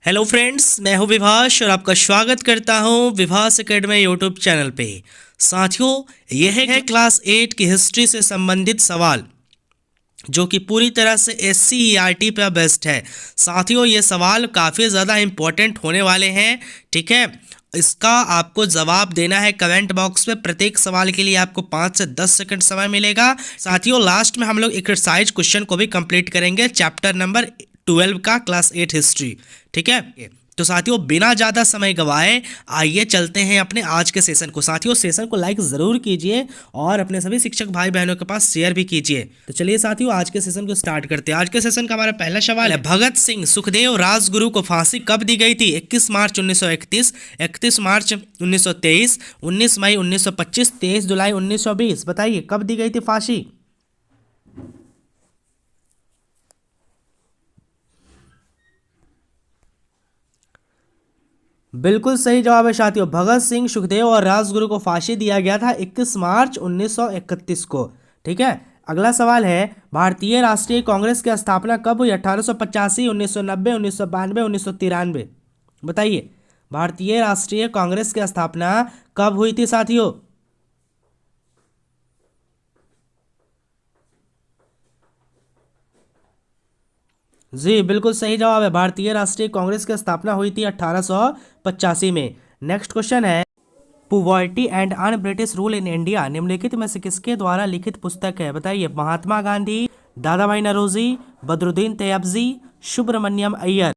Hello friends, मैं हूं विभास और आपका स्वागत करता हूं विभास एकेडमी यूट्यूब चैनल पे। साथियों, यह है क्लास 8 की हिस्ट्री से संबंधित सवाल जो कि पूरी तरह से SCERT पे बेस्ड है। साथियों, ये सवाल काफ़ी ज़्यादा इम्पोर्टेंट होने वाले हैं। ठीक है, इसका आपको जवाब देना है कमेंट बॉक्स में। प्रत्येक सवाल के लिए आपको 5 से 10 सेकंड समय मिलेगा। साथियों, लास्ट में हम लोग एक्सरसाइज क्वेश्चन को भी कंप्लीट करेंगे, चैप्टर नंबर 12 का, क्लास 8 हिस्ट्री। ठीक है, तो साथियों बिना ज़्यादा समय गवाए आइए चलते हैं अपने आज के सेशन को। साथियों, सेशन को लाइक ज़रूर कीजिए और अपने सभी शिक्षक भाई बहनों के पास शेयर भी कीजिए। तो चलिए साथियों, आज के सेशन को स्टार्ट करते हैं। आज के सेशन का हमारा पहला सवाल है, भगत सिंह सुखदेव राजगुरु को फांसी कब दी गई थी? 21 मार्च 1931, 31 मार्च 1923, 19 मई 1925, 23 जुलाई 1920। बताइए कब दी गई थी फांसी? बिल्कुल सही जवाब है साथियों। भगत सिंह, सुखदेव और राजगुरु को फांसी दिया गया था 21 मार्च 1931 को। ठीक है, अगला सवाल है, भारतीय राष्ट्रीय कांग्रेस की स्थापना कब हुई? 1885, 1990, 1992, 1993। बताइए भारतीय राष्ट्रीय कांग्रेस की स्थापना कब हुई थी साथियों? जी बिल्कुल सही जवाब है। भारतीय राष्ट्रीय कांग्रेस की स्थापना हुई थी 1885 में। नेक्स्ट क्वेश्चन है, poverty and un British rule in India निम्नलिखित में से किसके द्वारा लिखित पुस्तक है? बताइए महात्मा गांधी, दादा भाई नौरोजी, बदरुद्दीन तैयबजी, सुब्रमण्यम अय्यर।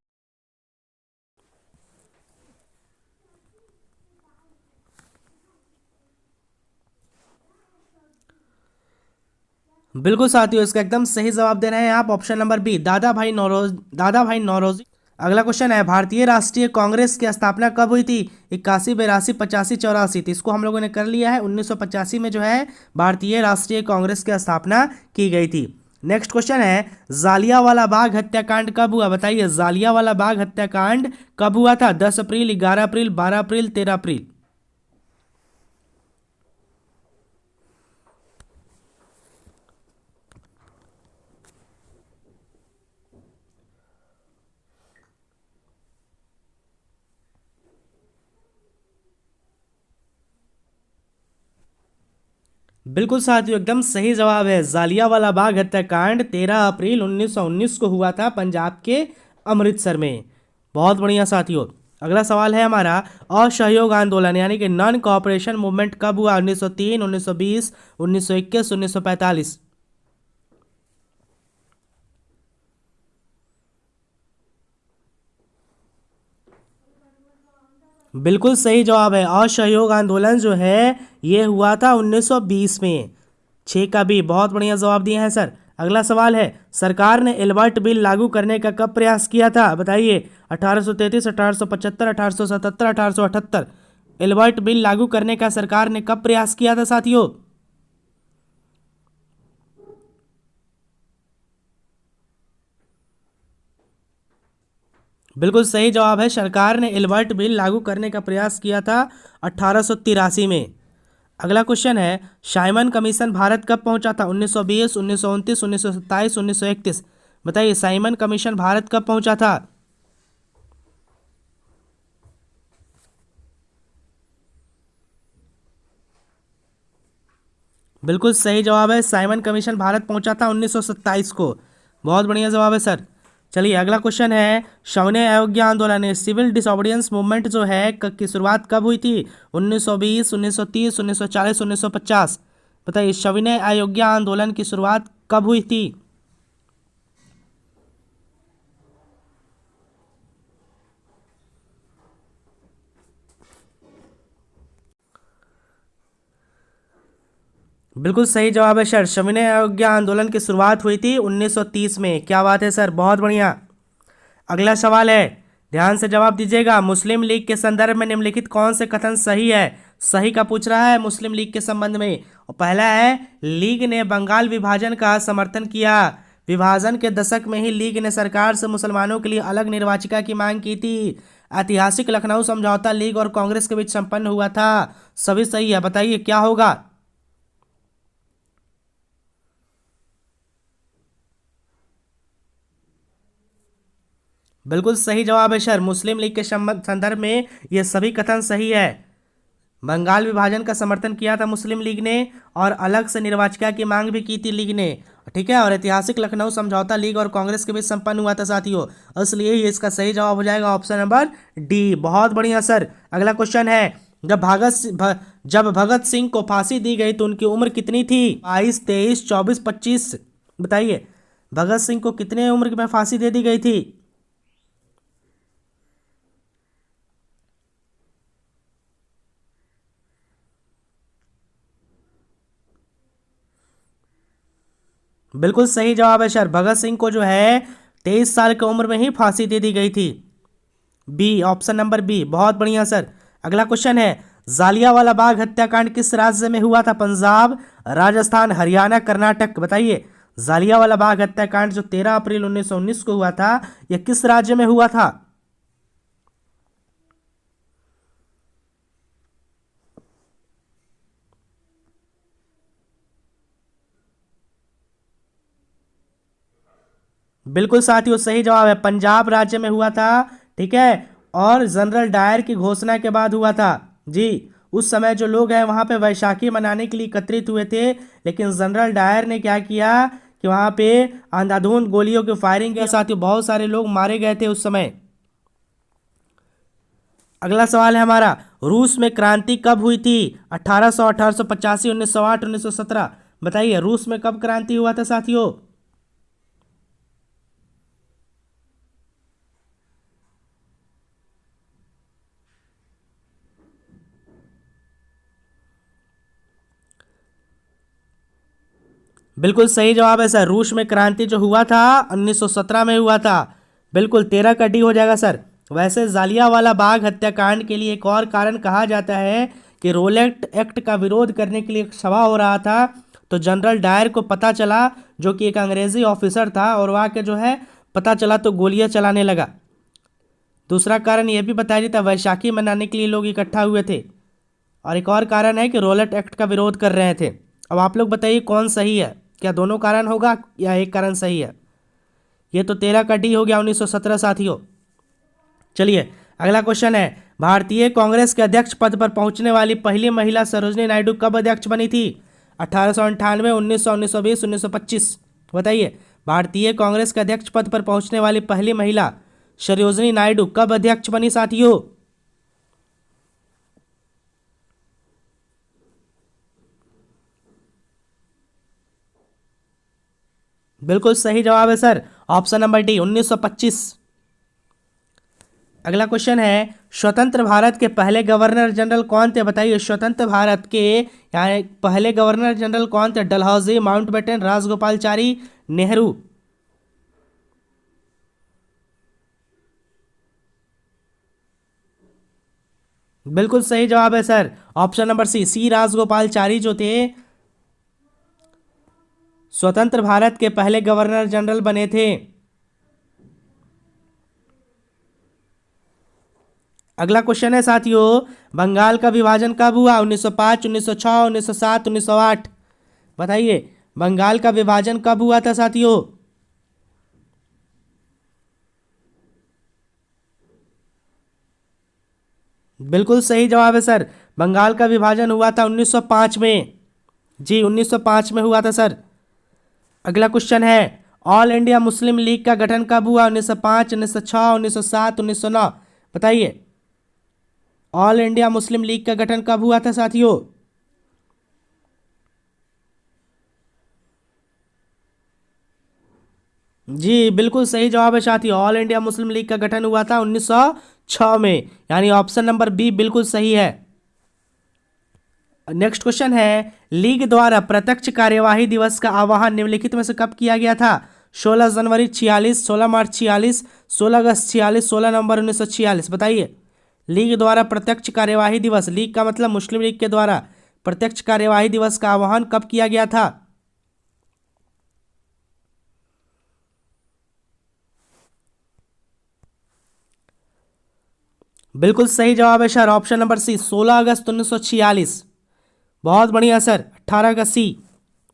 बिल्कुल साथियों, इसका एकदम सही जवाब दे रहे हैं आप, ऑप्शन नंबर बी, दादा भाई नौरोजी। अगला क्वेश्चन है, भारतीय राष्ट्रीय कांग्रेस की स्थापना कब हुई थी? 81, 82, 85, 84। तो इसको हम लोगों ने कर लिया है। 1985 में जो है भारतीय राष्ट्रीय कांग्रेस की स्थापना की गई थी। नेक्स्ट क्वेश्चन है, जालियांवाला बाग हत्याकांड कब हुआ? बताइए जालियांवाला बाग हत्याकांड कब हुआ था? 10 अप्रैल, 11 अप्रैल, 12 अप्रैल, 13 अप्रैल। बिल्कुल साथियों, एकदम सही जवाब है। जालियांवाला बाग हत्याकांड 13 अप्रैल 1919 को हुआ था पंजाब के अमृतसर में। बहुत बढ़िया साथियों। अगला सवाल है हमारा, असहयोग आंदोलन यानी कि नॉन कॉपरेशन मूवमेंट कब हुआ? 1903, 1920, 1921, 1945। बिल्कुल सही जवाब है। असहयोग आंदोलन जो है ये हुआ था 1920 में। छः का भी बहुत बढ़िया जवाब दिए हैं सर। अगला सवाल है, सरकार ने एल्बर्ट बिल लागू करने का कब प्रयास किया था? बताइए 1833, 1875, 1877, 1878। एल्बर्ट बिल लागू करने का सरकार ने कब प्रयास किया था साथियों? बिल्कुल सही जवाब है, सरकार ने एल्बर्ट बिल लागू करने का प्रयास किया था 1883 में। अगला क्वेश्चन है, साइमन कमीशन भारत कब पहुंचा था? 1920, 1929, 1927, 1931। बताइए साइमन कमीशन भारत कब पहुंचा था? बिल्कुल सही जवाब है, साइमन कमीशन भारत पहुंचा था 1927 को। बहुत बढ़िया जवाब है सर। चलिए अगला क्वेश्चन है, सविनय अवज्ञा आंदोलन सिविल डिसोबीडियंस मूवमेंट जो है की शुरुआत कब हुई थी? 1920, 1930, 1940, 1950। बताइए सविनय अवज्ञा आंदोलन की शुरुआत कब हुई थी? बिल्कुल सही जवाब है सर, सविनय अवज्ञा आंदोलन की शुरुआत हुई थी 1930 में। क्या बात है सर, बहुत बढ़िया। अगला सवाल है, ध्यान से जवाब दीजिएगा, मुस्लिम लीग के संदर्भ में निम्नलिखित कौन से कथन सही है? सही का पूछ रहा है मुस्लिम लीग के संबंध में। और पहला है, लीग ने बंगाल विभाजन का समर्थन किया। विभाजन के दशक में ही लीग ने सरकार से मुसलमानों के लिए अलग निर्वाचिका की मांग की थी। ऐतिहासिक लखनऊ समझौता लीग और कांग्रेस के बीच संपन्न हुआ था। सभी सही है, बताइए क्या होगा? बिल्कुल सही जवाब है सर। मुस्लिम लीग के संदर्भ में ये सभी कथन सही है। बंगाल विभाजन का समर्थन किया था मुस्लिम लीग ने और अलग से निर्वाचिका की मांग भी की थी लीग ने, ठीक है। और ऐतिहासिक लखनऊ समझौता लीग और कांग्रेस के बीच संपन्न हुआ था साथियों, इसलिए ये इसका सही जवाब हो जाएगा ऑप्शन नंबर डी। बहुत बढ़िया सर। अगला क्वेश्चन है, जब भगत सिंह को फांसी दी गई तो उनकी उम्र कितनी थी? 22, 23, 24, 25, बताइए। भगत सिंह को कितने उम्र में फांसी दे दी गई थी? बिल्कुल सही जवाब है सर। भगत सिंह को जो है 23 साल की उम्र में ही फांसी दे दी गई थी। B, option number B. बहुत बढ़िया सर। अगला क्वेश्चन है, जालियांवाला बाग हत्याकांड किस राज्य में हुआ था? पंजाब, राजस्थान, हरियाणा, कर्नाटक, बताइए। जालियांवाला बाग हत्याकांड जो 13 अप्रैल 1919 को हुआ था, यह किस राज्य में हुआ था? बिल्कुल साथियों सही जवाब है, पंजाब राज्य में हुआ था, ठीक है। और जनरल डायर की घोषणा के बाद हुआ था जी। उस समय जो लोग हैं वहां पे वैशाखी मनाने के लिए एकत्रित हुए थे, लेकिन जनरल डायर ने क्या किया कि वहां पे अंधाधुंध गोलियों की फायरिंग के साथियों बहुत सारे लोग मारे गए थे उस समय। अगला सवाल है हमारा, रूस में क्रांति कब हुई थी? 1800, 1885, 1908, 1917, बताइए। रूस में कब क्रांति हुआ था साथियों? बिल्कुल सही जवाब है सर। रूस में क्रांति जो हुआ था 1917 में हुआ था। बिल्कुल 13 का डी हो जाएगा सर। वैसे जालियांवाला बाग हत्याकांड के लिए एक और कारण कहा जाता है कि रोलेट एक्ट का विरोध करने के लिए एक सभा हो रहा था, तो जनरल डायर को पता चला, जो कि एक अंग्रेजी ऑफिसर था, और वहाँ के जो है पता चला तो गोलियां चलाने लगा। दूसरा कारण यह भी बताया जाता है वैशाखी मनाने के लिए लोग इकट्ठा हुए थे, और एक और कारण है कि रोलेट एक्ट का विरोध कर रहे थे। अब आप लोग बताइए कौन सही है, क्या दोनों कारण होगा या एक कारण सही है? ये तो 13 का डी हो गया 1917 साथियों। चलिए अगला क्वेश्चन है, भारतीय कांग्रेस के अध्यक्ष पद पर पहुंचने वाली पहली महिला सरोजनी नायडू कब अध्यक्ष बनी थी? 1898, 1900, 1920, 1925, बताइए। भारतीय कांग्रेस के अध्यक्ष पद पर पहुंचने वाली पहली महिला सरोजनी नायडू कब अध्यक्ष बनी साथियों? बिल्कुल सही जवाब है सर, ऑप्शन नंबर डी 1925। अगला क्वेश्चन है, स्वतंत्र भारत के पहले गवर्नर जनरल कौन थे? बताइए। स्वतंत्र भारत के यहाँ पहले गवर्नर जनरल कौन थे? डलहौजी, माउंटबेटन, राजगोपालचारी, नेहरू, बिल्कुल सही जवाब है sir, option number C, Rajagopalachari जो थे स्वतंत्र भारत के पहले गवर्नर जनरल बने थे। अगला क्वेश्चन है साथियों, बंगाल का विभाजन कब हुआ? 1905, 1906, 1907, 1908, बताइए। बंगाल का विभाजन कब हुआ था साथियों? बिल्कुल सही जवाब है सर, बंगाल का विभाजन हुआ था 1905 में जी, 1905 में हुआ था सर। अगला क्वेश्चन है, ऑल इंडिया मुस्लिम लीग का गठन कब हुआ? 1905, 1906, 1907, 1909, बताइए। ऑल इंडिया मुस्लिम लीग का गठन कब हुआ था साथियों? जी बिल्कुल सही जवाब है साथियों, ऑल इंडिया मुस्लिम लीग का गठन हुआ था 1906 में, यानी ऑप्शन नंबर बी बिल्कुल सही है। नेक्स्ट क्वेश्चन है, लीग द्वारा प्रत्यक्ष कार्यवाही दिवस का आह्वान निम्नलिखित में से कब किया गया था? 16 जनवरी 46, 16 मार्च 46, 16 अगस्त 46, 16 नवंबर 1946, बताइए। लीग द्वारा प्रत्यक्ष कार्यवाही दिवस, लीग का मतलब मुस्लिम लीग के द्वारा प्रत्यक्ष कार्यवाही दिवस का आह्वान कब किया गया था? बिल्कुल सही जवाब है सर, ऑप्शन नंबर सी, 16 अगस्त 1946। बहुत बढ़िया सर, 18 का सी।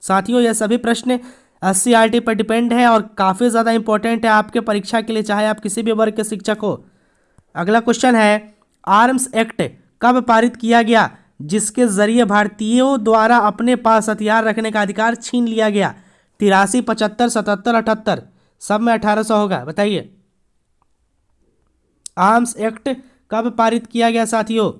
साथियों यह सभी प्रश्न SCERT पर डिपेंड है और काफ़ी ज़्यादा इंपॉर्टेंट है आपके परीक्षा के लिए, चाहे आप किसी भी वर्ग के शिक्षक हो। अगला क्वेश्चन है, आर्म्स एक्ट कब पारित किया गया जिसके जरिए भारतीयों द्वारा अपने पास हथियार रखने का अधिकार छीन लिया गया? 83, 75, 77, 78, सब में 1800 होगा, बताइए। आर्म्स एक्ट कब पारित किया गया साथियों?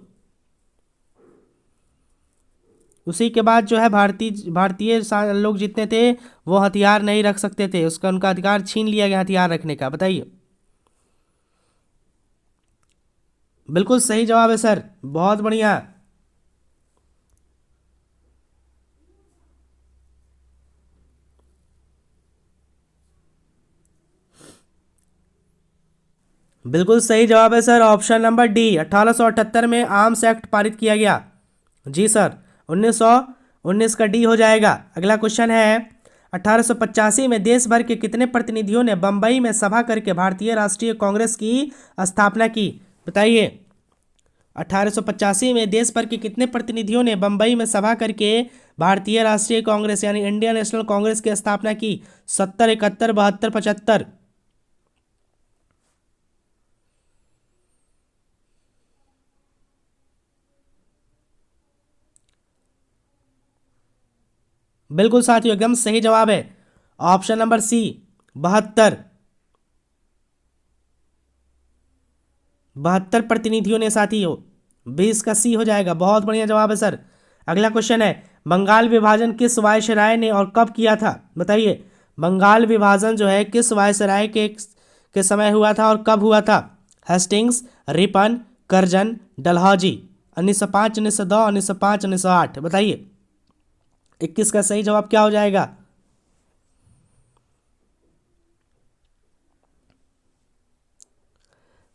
उसी के बाद जो है भारतीय लोग जितने थे वो हथियार नहीं रख सकते थे, उनका अधिकार छीन लिया गया हथियार रखने का, बताइए। बिल्कुल सही जवाब है सर, बहुत बढ़िया। बिल्कुल सही जवाब है सर, ऑप्शन नंबर डी, 1878 में आर्म्स एक्ट पारित किया गया। जी सर, 1919 का डी हो जाएगा। अगला क्वेश्चन है, 1885 में देश भर के कितने प्रतिनिधियों ने बंबई में सभा करके भारतीय राष्ट्रीय कांग्रेस की स्थापना की? बताइए। 1885 में देश भर के कितने प्रतिनिधियों ने बंबई में सभा करके भारतीय राष्ट्रीय कांग्रेस यानी इंडियन नेशनल कांग्रेस की स्थापना की? 70, 71, 72, 75? बिल्कुल साथियों, एकदम सही जवाब है ऑप्शन नंबर सी, 72। 72 प्रतिनिधियों ने साथियों, 20 का सी हो जाएगा, बहुत बढ़िया जवाब है सर। अगला क्वेश्चन है, बंगाल विभाजन किस वायसराय ने और कब किया था? बताइए। बंगाल विभाजन जो है किस वायसराय के समय हुआ था और कब हुआ था? Hastings, Ripon, Curzon, Dalhousie? 1905, 1902, 1905, 1908? बताइए। 21 का सही जवाब क्या हो जाएगा?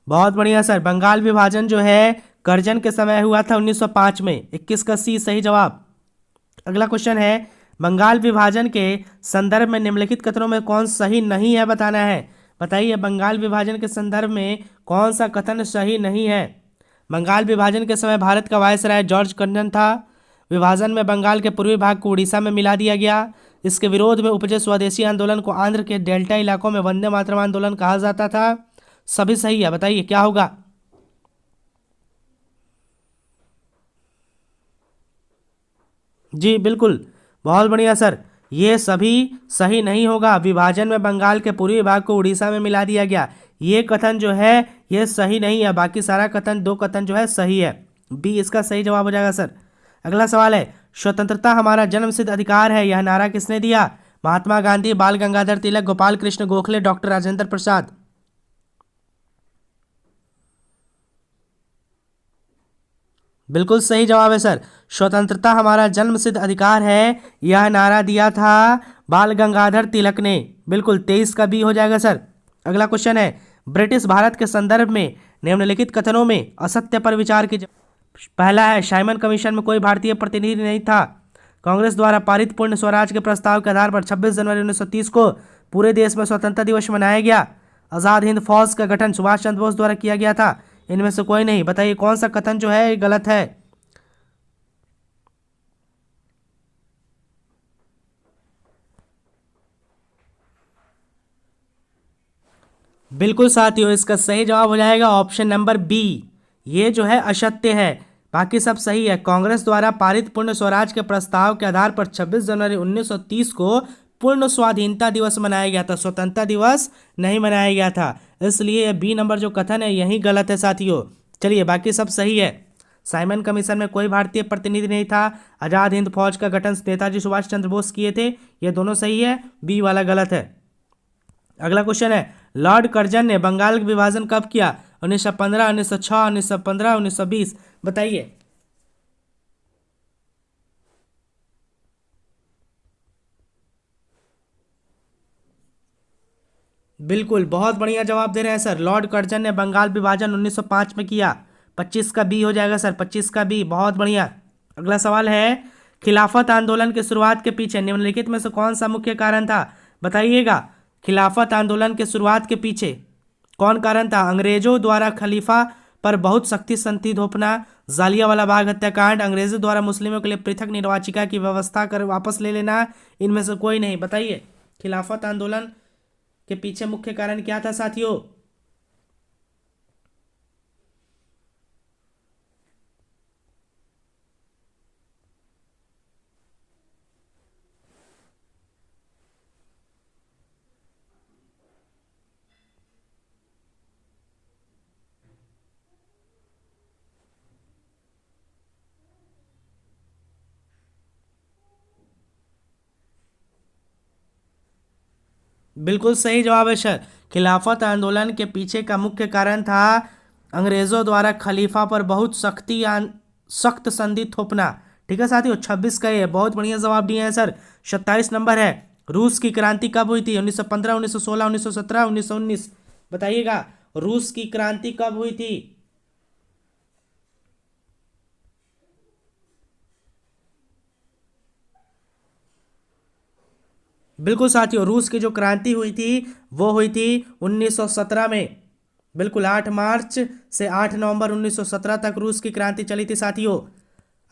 बहुत बढ़िया सर, बंगाल विभाजन जो है करजन के समय हुआ था 1905 में। 21 का सी सही जवाब। अगला क्वेश्चन है, बंगाल विभाजन के संदर्भ में निम्नलिखित कथनों में कौन सही नहीं है बताना है। बताइए, बंगाल विभाजन के संदर्भ में कौन सा कथन सही नहीं है? बंगाल विभाजन के समय भारत का वायसराय जॉर्ज कर्जन था। विभाजन में बंगाल के पूर्वी भाग को उड़ीसा में मिला दिया गया। इसके विरोध में उपजे स्वदेशी आंदोलन को आंध्र के डेल्टा इलाकों में वंदे मातरम आंदोलन कहा जाता था। सभी सही है, बताइए क्या होगा? जी बिल्कुल, बहुत बढ़िया सर, ये सभी सही नहीं होगा। विभाजन में बंगाल के पूर्वी भाग को उड़ीसा में मिला दिया गया, ये कथन जो है ये सही नहीं है। बाकी सारा कथन, दो कथन जो है सही है। बी इसका सही जवाब हो जाएगा सर। अगला सवाल है, स्वतंत्रता हमारा जन्मसिद्ध अधिकार है, यह नारा किसने दिया? महात्मा गांधी, बाल गंगाधर तिलक, गोपाल कृष्ण गोखले, डॉक्टर राजेंद्र प्रसाद? बिल्कुल सही जवाब है सर, स्वतंत्रता हमारा जन्मसिद्ध अधिकार है, यह नारा दिया था बाल गंगाधर तिलक ने। बिल्कुल, 23 का बी हो जाएगा सर। अगला क्वेश्चन है, ब्रिटिश भारत के संदर्भ में निम्नलिखित कथनों में असत्य पर विचार कीजिए। पहला है, साइमन कमीशन में कोई भारतीय प्रतिनिधि नहीं था। कांग्रेस द्वारा पारित पूर्ण स्वराज के प्रस्ताव के आधार पर 26 जनवरी 1930 को पूरे देश में स्वतंत्रता दिवस मनाया गया। आज़ाद हिंद फौज का गठन सुभाष चंद्र बोस द्वारा किया गया था। इनमें से कोई नहीं। बताइए कौन सा कथन जो है ये गलत है? बिल्कुल साथियों, इसका सही जवाब हो जाएगा ऑप्शन नंबर बी, ये जो है असत्य है। बाकी सब सही है। कांग्रेस द्वारा पारित पूर्ण स्वराज के प्रस्ताव के आधार पर 26 जनवरी 1930 को पूर्ण स्वाधीनता दिवस मनाया गया था, स्वतंत्रता दिवस नहीं मनाया गया था। इसलिए बी नंबर जो कथन है यही गलत है साथियों। चलिए, बाकी सब सही है। साइमन कमीशन में कोई भारतीय प्रतिनिधि नहीं था। आज़ाद हिंद फौज का गठन नेताजी सुभाष चंद्र बोस किए थे, ये दोनों सही है। बी वाला गलत है। अगला क्वेश्चन है, लॉर्ड कर्जन ने बंगाल का विभाजन कब किया? 1915, 1906, 1915, 1920? बताइए। बिल्कुल, बहुत बढ़िया जवाब दे रहे हैं सर। लॉर्ड कर्जन ने बंगाल विभाजन 1905 में किया। 25 का बी हो जाएगा सर, 25 का बी, बहुत बढ़िया। अगला सवाल है, खिलाफत आंदोलन की शुरुआत के पीछे निम्नलिखित में से कौन सा मुख्य कारण था? बताइएगा। खिलाफत आंदोलन के शुरुआत के पीछे कौन कारण था? अंग्रेजों द्वारा खलीफा पर बहुत सख्ती संती थोपना, जालियांवाला बाग हत्याकांड, अंग्रेजों द्वारा मुस्लिमों के लिए पृथक निर्वाचिका की व्यवस्था कर वापस ले लेना? इनमें से कोई नहीं। बताइए। खिलाफत आंदोलन के पीछे मुख्य कारण क्या था साथियों? बिल्कुल सही जवाब है सर। खिलाफत आंदोलन के पीछे का मुख्य कारण था अंग्रेजों द्वारा खलीफा पर बहुत सख्त संधि थोपना। ठीक है साथियों, 26 का ये बहुत बढ़िया जवाब दिए हैं सर। 27 नंबर है, रूस की क्रांति कब हुई थी? 1915, 1916, 1917, 1919? बताइएगा, रूस की क्रांति कब हुई थी? बिल्कुल साथियों, रूस की जो क्रांति हुई थी वो हुई थी 1917 में। बिल्कुल, 8 मार्च से 8 नवंबर 1917 तक रूस की क्रांति चली थी साथियों।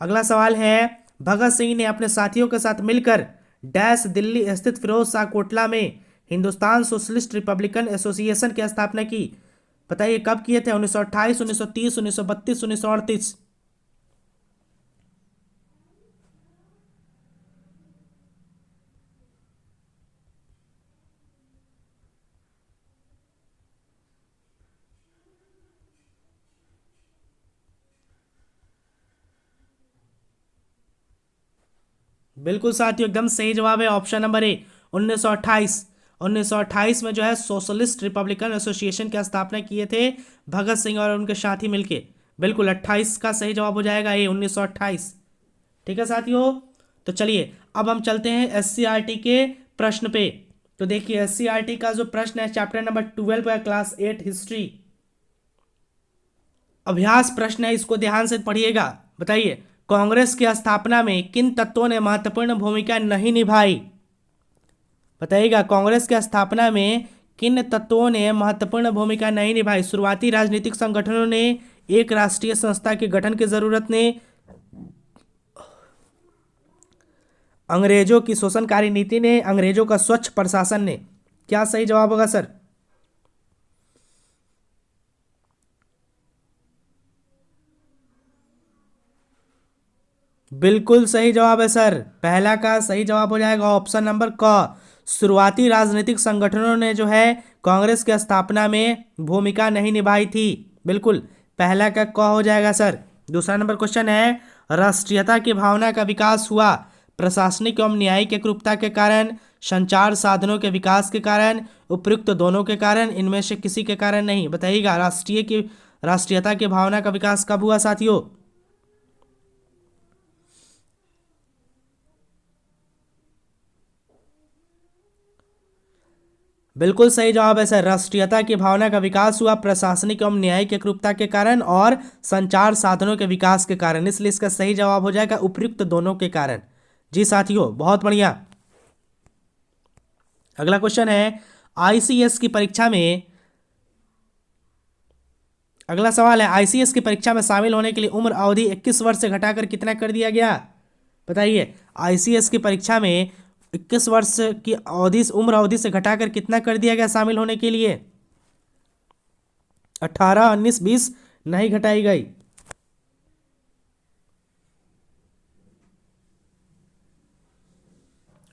अगला सवाल है, भगत सिंह ने अपने साथियों के साथ मिलकर डैश दिल्ली स्थित फिरोज शाह कोटला में हिंदुस्तान सोशलिस्ट रिपब्लिकन एसोसिएशन की स्थापना की। बताइए कब किए थे? 1928, 1930, 1932, 1938? बिल्कुल साथियों, एकदम सही जवाब है ऑप्शन नंबर ए, 1928। 1928 में जो है सोशलिस्ट रिपब्लिकन एसोसिएशन की स्थापना किए थे भगत सिंह और उनके साथी मिलके। बिल्कुल, 28 का सही जवाब हो जाएगा ए, 1928। ठीक है साथियों, तो चलिए अब हम चलते हैं एससीईआरटी के प्रश्न पे। तो देखिए, एससीईआरटी का जो प्रश्न है चैप्टर नंबर 12 है, क्लास 8 हिस्ट्री, अभ्यास प्रश्न है, इसको ध्यान से पढ़िएगा। बताइए, कांग्रेस की स्थापना में किन तत्वों ने महत्वपूर्ण भूमिका नहीं निभाई? बताइएगा, कांग्रेस की स्थापना में किन तत्वों ने महत्वपूर्ण भूमिका नहीं निभाई? शुरुआती राजनीतिक संगठनों ने, एक राष्ट्रीय संस्था के गठन की जरूरत ने, अंग्रेजों की शोषणकारी नीति ने, अंग्रेजों का स्वच्छ प्रशासन ने? क्या सही जवाब होगा सर? बिल्कुल सही जवाब है सर, पहला का सही जवाब हो जाएगा ऑप्शन नंबर क। शुरुआती राजनीतिक संगठनों ने जो है कांग्रेस की स्थापना में भूमिका नहीं निभाई थी। बिल्कुल, पहला का क हो जाएगा सर। दूसरा नंबर क्वेश्चन है, राष्ट्रीयता की भावना का विकास हुआ प्रशासनिक एवं न्यायिक एकरूपता के कारण, संचार साधनों के विकास के कारण, उपयुक्त दोनों के कारण, इनमें से किसी के कारण नहीं? बताइएगा, राष्ट्रीयता की भावना का विकास कब हुआ साथियों? बिल्कुल सही जवाब है सर, राष्ट्रीयता की भावना का विकास हुआ प्रशासनिक एवं न्यायिक एकरूपता के कारण और संचार साधनों के विकास के कारण, इसलिए इसका सही जवाब हो जाएगा उपयुक्त दोनों के कारण। जी साथियों, बहुत बढ़िया। अगला क्वेश्चन है, आईसीएस की परीक्षा में, अगला सवाल है, आईसीएस की परीक्षा में शामिल होने के लिए उम्र अवधि 21 वर्ष से घटाकर कितना कर दिया गया? बताइए, आईसीएस की परीक्षा में 21 वर्ष की उम्र अवधि से घटाकर कितना कर दिया गया शामिल होने के लिए? 18, 19, 20? नहीं घटाई गई।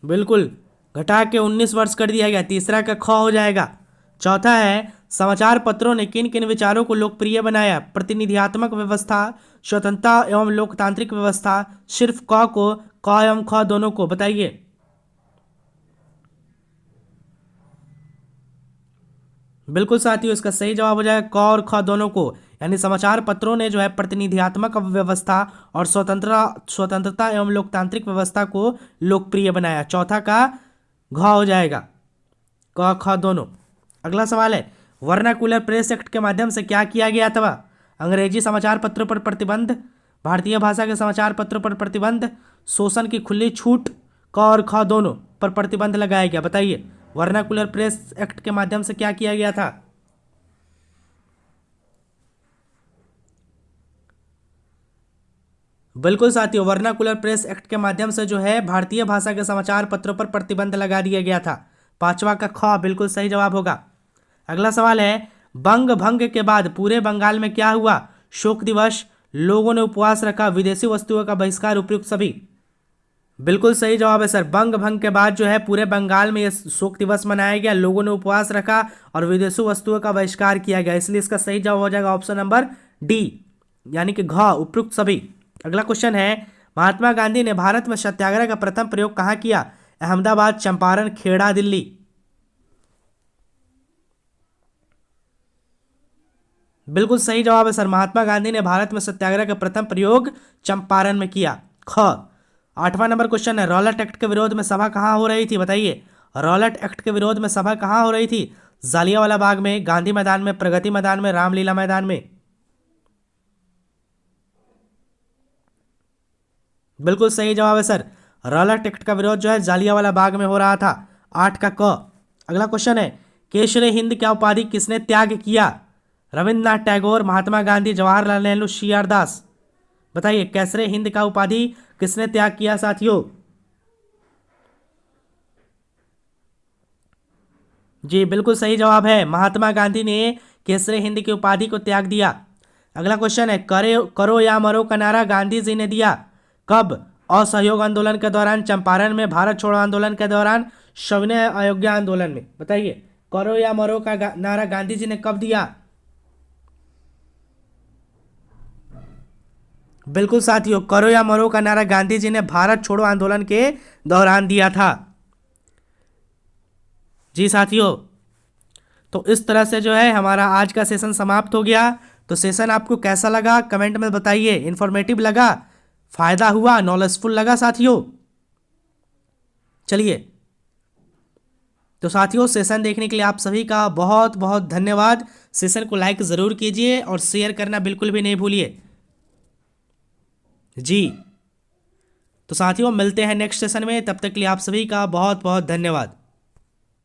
बिल्कुल, घटा के 19 वर्ष कर दिया गया। तीसरा का ख हो जाएगा। चौथा है, समाचार पत्रों ने किन किन विचारों को लोकप्रिय बनाया? प्रतिनिधियात्मक व्यवस्था, स्वतंत्रता एवं लोकतांत्रिक व्यवस्था, सिर्फ क को, क एवं ख दोनों को? बताइए। बिल्कुल साथियों, इसका सही जवाब हो जाएगा क और ख दोनों को, यानी समाचार पत्रों ने जो है प्रतिनिधियात्मक व्यवस्था और स्वतंत्रता एवं लोकतांत्रिक व्यवस्था को लोकप्रिय बनाया। चौथा का घ हो जाएगा, क ख दोनों। अगला सवाल है, वर्नाकुलर प्रेस एक्ट के माध्यम से क्या किया गया था? अंग्रेजी समाचार पत्रों पर प्रतिबंध, भारतीय भाषा के समाचार पत्रों पर प्रतिबंध, शोषण की खुली छूट, क और ख दोनों पर प्रतिबंध लगाया गया? बताइए, वर्नाकुलर प्रेस एक्ट के माध्यम से क्या किया गया था? बिल्कुल साथियों, वर्नाकुलर प्रेस एक्ट के माध्यम से जो है भारतीय भाषा के समाचार पत्रों पर प्रतिबंध लगा दिया गया था। पांचवा का ख बिल्कुल सही जवाब होगा। अगला सवाल है, बंग भंग के बाद पूरे बंगाल में क्या हुआ? शोक दिवस, लोगों ने उपवास रखा, विदेशी वस्तुओं का बहिष्कार, उपयुक्त सभी। बिल्कुल सही जवाब है सर। बंग भंग के बाद जो है पूरे बंगाल में यह शोक दिवस मनाया गया, लोगों ने उपवास रखा और विदेशी वस्तुओं का बहिष्कार किया गया, इसलिए इसका सही जवाब हो जाएगा ऑप्शन नंबर डी, यानी कि घ, उपयुक्त सभी। अगला क्वेश्चन है, महात्मा गांधी ने भारत में सत्याग्रह का प्रथम प्रयोग कहाँ किया? अहमदाबाद, चंपारण, खेड़ा, दिल्ली। बिल्कुल सही जवाब है सर। महात्मा गांधी ने भारत में सत्याग्रह का प्रथम प्रयोग चंपारण में किया। ख। आठवां नंबर क्वेश्चन है, रॉलेट एक्ट के विरोध में सभा कहाँ हो रही थी? बताइए, रॉलेट एक्ट के विरोध में सभा कहाँ हो रही थी? जालियांवाला बाग में, गांधी मैदान में, प्रगति मैदान में, रामलीला मैदान में। बिल्कुल सही जवाब है सर। रॉलेट एक्ट का विरोध जो है जालियांवाला बाग में हो रहा था। 8 का क। अगला क्वेश्चन है, केसरे हिंद क्या उपाधि किसने त्याग किया? रविन्द्रनाथ टैगोर, महात्मा गांधी, जवाहरलाल नेहरू, सी आर दास। बताइए, केसरे हिंद का उपाधि किसने त्याग किया साथियों? जी बिल्कुल सही जवाब है, महात्मा गांधी ने केसरे हिंद की उपाधि को त्याग दिया। अगला क्वेश्चन है, करो या मरो का नारा गांधी जी ने दिया कब? असहयोग आंदोलन के दौरान, चंपारण में, भारत छोड़ो आंदोलन के दौरान, सविनय अयोध्या आंदोलन में। बताइए, करो या मरो का नारा गांधी जी ने कब दिया? बिल्कुल साथियों, करो या मरो का नारा गांधी जी ने भारत छोड़ो आंदोलन के दौरान दिया था। जी साथियों, तो इस तरह से जो है हमारा आज का सेशन समाप्त हो गया। तो सेशन आपको कैसा लगा कमेंट में बताइए। इन्फॉर्मेटिव लगा, फायदा हुआ, नॉलेजफुल लगा साथियों? चलिए, तो साथियों सेशन देखने के लिए आप सभी का बहुत बहुत धन्यवाद। सेशन को लाइक ज़रूर कीजिए और शेयर करना बिल्कुल भी नहीं भूलिए। जी, तो साथियों मिलते हैं नेक्स्ट सेशन में, तब तक के लिए आप सभी का बहुत बहुत धन्यवाद।